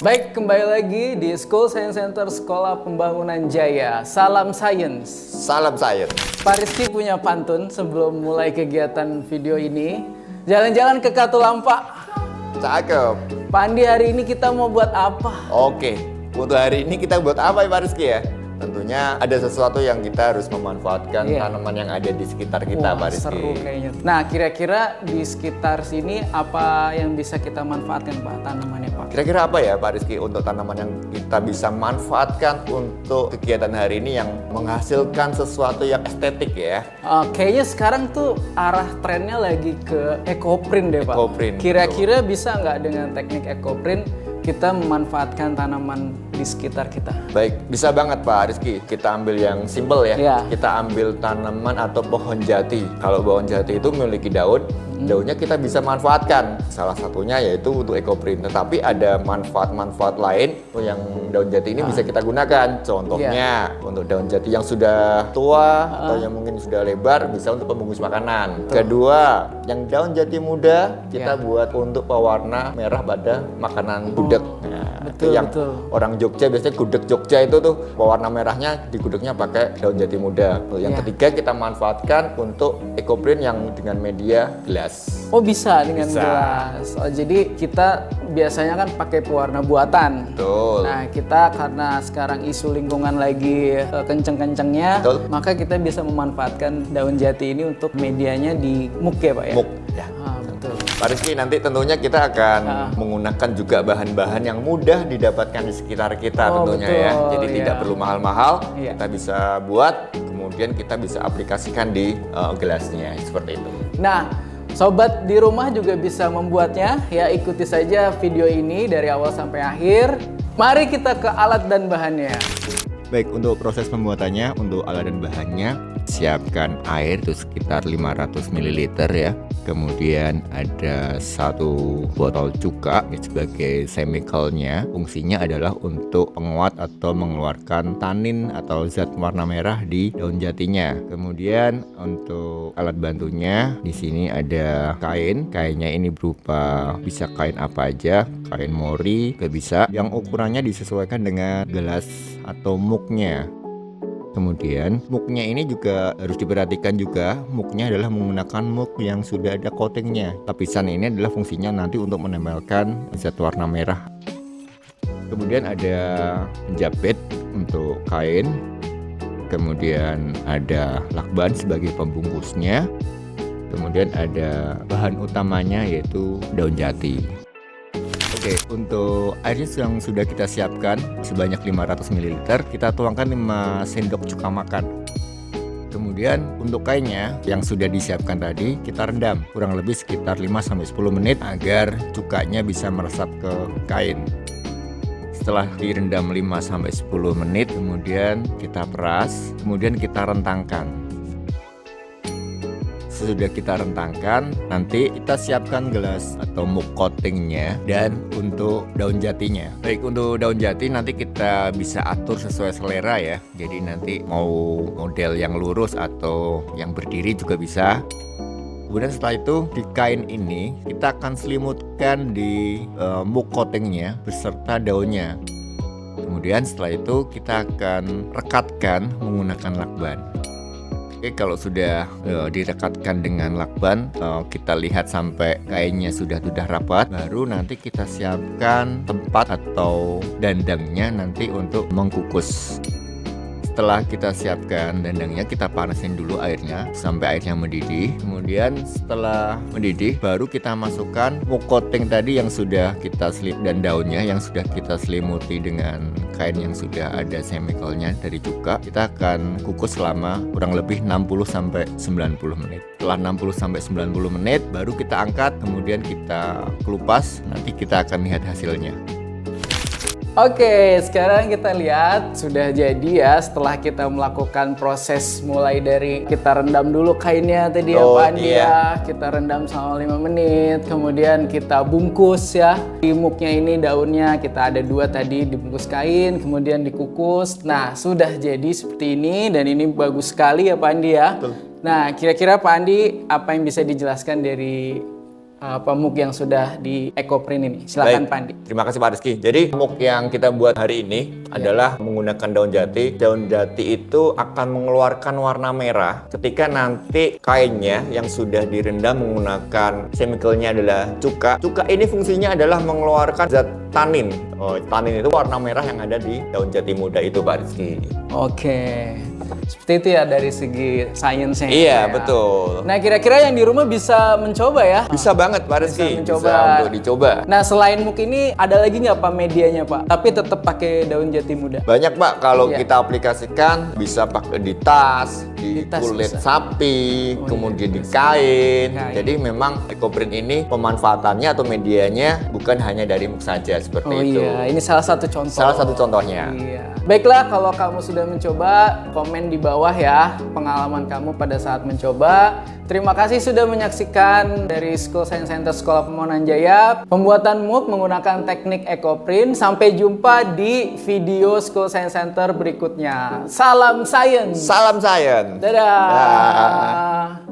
Baik, kembali lagi di School Science Center Sekolah Pembangunan Jaya. Salam Science. Salam Science. Pak Rizky punya pantun sebelum mulai kegiatan video ini. Jalan-jalan ke Katulampa. Cakep. Pak Andi, hari ini kita mau buat apa? Oke, untuk hari ini kita buat apa ya Pak Rizky ya? Tentunya ada sesuatu yang kita harus memanfaatkan tanaman yang ada di sekitar kita. Wah, Pak Rizky. seru kayaknya. Nah, kira-kira di sekitar sini apa yang bisa kita manfaatkan Pak tanamannya Pak? Kira-kira apa ya Pak Rizky untuk tanaman yang kita bisa manfaatkan untuk kegiatan hari ini yang menghasilkan sesuatu yang estetik ya? Kayaknya sekarang tuh arah trennya lagi ke ekoprint deh Pak. Ekoprint, Kira-kira bisa nggak dengan teknik ekoprint kita memanfaatkan tanaman di sekitar kita? Baik, bisa banget Pak Rizky. Kita ambil yang simple ya. Iya. Kita ambil tanaman atau pohon jati. Kalau pohon jati itu memiliki daun, daunnya kita bisa manfaatkan. Salah satunya yaitu untuk ekoprint. Tetapi ada manfaat-manfaat lain yang daun jati ini bisa kita gunakan. Contohnya untuk daun jati yang sudah tua atau yang mungkin sudah lebar bisa untuk pembungkus makanan. Kedua, yang daun jati muda kita buat untuk pewarna merah pada makanan gudeg. Nah, Betul, itu yang betul. orang Jogja biasanya gudeg Jogja itu tuh pewarna merahnya di gudegnya pakai daun jati muda. Yang ketiga kita manfaatkan untuk ekoprint yang dengan media gelas. Oh, bisa dengan Bisa. gelas. Oh, jadi kita biasanya kan pakai pewarna buatan. Betul. Nah, kita karena sekarang isu lingkungan lagi kenceng-kencengnya, Betul. maka kita bisa memanfaatkan daun jati ini untuk medianya di muk ya Pak ya? Muk. Ya. Betul. Pak Rizky, nanti tentunya kita akan menggunakan juga bahan-bahan yang mudah didapatkan di sekitar kita tentunya ya. betul, Jadi tidak perlu mahal-mahal, Iya. kita bisa buat, kemudian kita bisa aplikasikan di gelasnya seperti itu. Nah, sobat di rumah juga bisa membuatnya ya, ikuti saja video ini dari awal sampai akhir. Mari kita ke alat dan bahannya. Baik, untuk proses pembuatannya, untuk alat dan bahannya, siapkan air itu sekitar 500 ml ya. Kemudian ada 1 botol cuka sebagai chemicalnya. Fungsinya adalah untuk penguat atau mengeluarkan tanin atau zat warna merah di daun jatinya. Kemudian untuk alat bantunya di sini ada kain. Kainnya ini berupa bisa kain apa aja, kain mori juga bisa. Yang ukurannya disesuaikan dengan gelas atau muknya. Kemudian muknya ini juga harus diperhatikan juga, muknya adalah menggunakan muk yang sudah ada coatingnya. Lapisan ini adalah fungsinya nanti untuk menempelkan zat warna merah. Kemudian ada penjepit untuk kain. Kemudian ada lakban sebagai pembungkusnya. Kemudian ada bahan utamanya yaitu daun jati. Oke, untuk airnya yang sudah kita siapkan sebanyak 500 ml, kita tuangkan 5 sendok cuka makan. Kemudian untuk kainnya yang sudah disiapkan tadi kita rendam kurang lebih sekitar 5-10 menit agar cukanya bisa meresap ke kain. Setelah direndam 5-10 menit, kemudian kita peras, kemudian kita rentangkan. Sesudah kita rentangkan, nanti kita siapkan gelas atau muk coatingnya dan untuk daun jatinya. Baik, untuk daun jati nanti kita bisa atur sesuai selera ya. Jadi nanti mau model yang lurus atau yang berdiri juga bisa. Kemudian setelah itu di kain ini kita akan selimutkan di muk coatingnya beserta daunnya. Kemudian setelah itu kita akan rekatkan menggunakan lakban. Oke, kalau sudah direkatkan dengan lakban, kita lihat sampai kainnya sudah rapat, baru nanti kita siapkan tempat atau dandangnya nanti untuk mengkukus. Setelah kita siapkan dandangnya, kita panasin dulu airnya sampai airnya mendidih. Kemudian setelah mendidih, baru kita masukkan muk coating tadi yang sudah kita dan daunnya yang sudah kita selimuti dengan kain yang sudah ada chemicalnya dari cuka. Kita akan kukus selama kurang lebih 60-90 menit. Setelah 60-90 menit, baru kita angkat, kemudian kita kelupas. Nanti kita akan lihat hasilnya. Oke, sekarang kita lihat sudah jadi ya setelah kita melakukan proses mulai dari kita rendam dulu kainnya tadi ya Pak Andi ya. Kita rendam selama 5 menit, kemudian kita bungkus ya. Di muknya ini daunnya kita ada 2 tadi dibungkus kain, kemudian dikukus. Nah, sudah jadi seperti ini dan ini bagus sekali ya Pak Andi ya. Betul. Nah, kira-kira Pak Andi apa yang bisa dijelaskan dari pemuk yang sudah di Ecoprint ini. Silakan Baik. Pak Andi. Terima kasih Pak Rizky. Jadi pemuk yang kita buat hari ini adalah menggunakan daun jati. Daun jati itu akan mengeluarkan warna merah ketika nanti kainnya yang sudah direndam menggunakan chemicalnya adalah cuka. Cuka ini fungsinya adalah mengeluarkan zat tanin. Tanin itu warna merah yang ada di daun jati muda itu Pak Rizky. Oke. Seperti itu ya dari segi sainsnya. Iya, ya. betul. Nah, kira-kira yang di rumah bisa mencoba ya? Bisa banget Pak Rizky, Bisa mencoba. bisa untuk dicoba. Nah, selain muk ini ada lagi nggak Pak medianya Pak? Tapi tetap pakai daun jati muda. Banyak Pak, kalau Iya. kita aplikasikan bisa pakai di tas, di tas kulit bisa. sapi, Oh, kemudian iya. di kain. Kain. Jadi memang Ecoprint ini pemanfaatannya atau medianya bukan hanya dari muk saja seperti Oh itu. iya, ini salah satu contoh. Salah satu contohnya. Iya. Baiklah, kalau kamu sudah mencoba, komen di bawah ya pengalaman kamu pada saat mencoba. Terima kasih sudah menyaksikan dari School Science Center Sekolah Pemohonan Jaya pembuatan muk menggunakan teknik Ecoprint. Sampai jumpa di video School Science Center berikutnya. Salam Science. Salam Science. Dadah. Dah.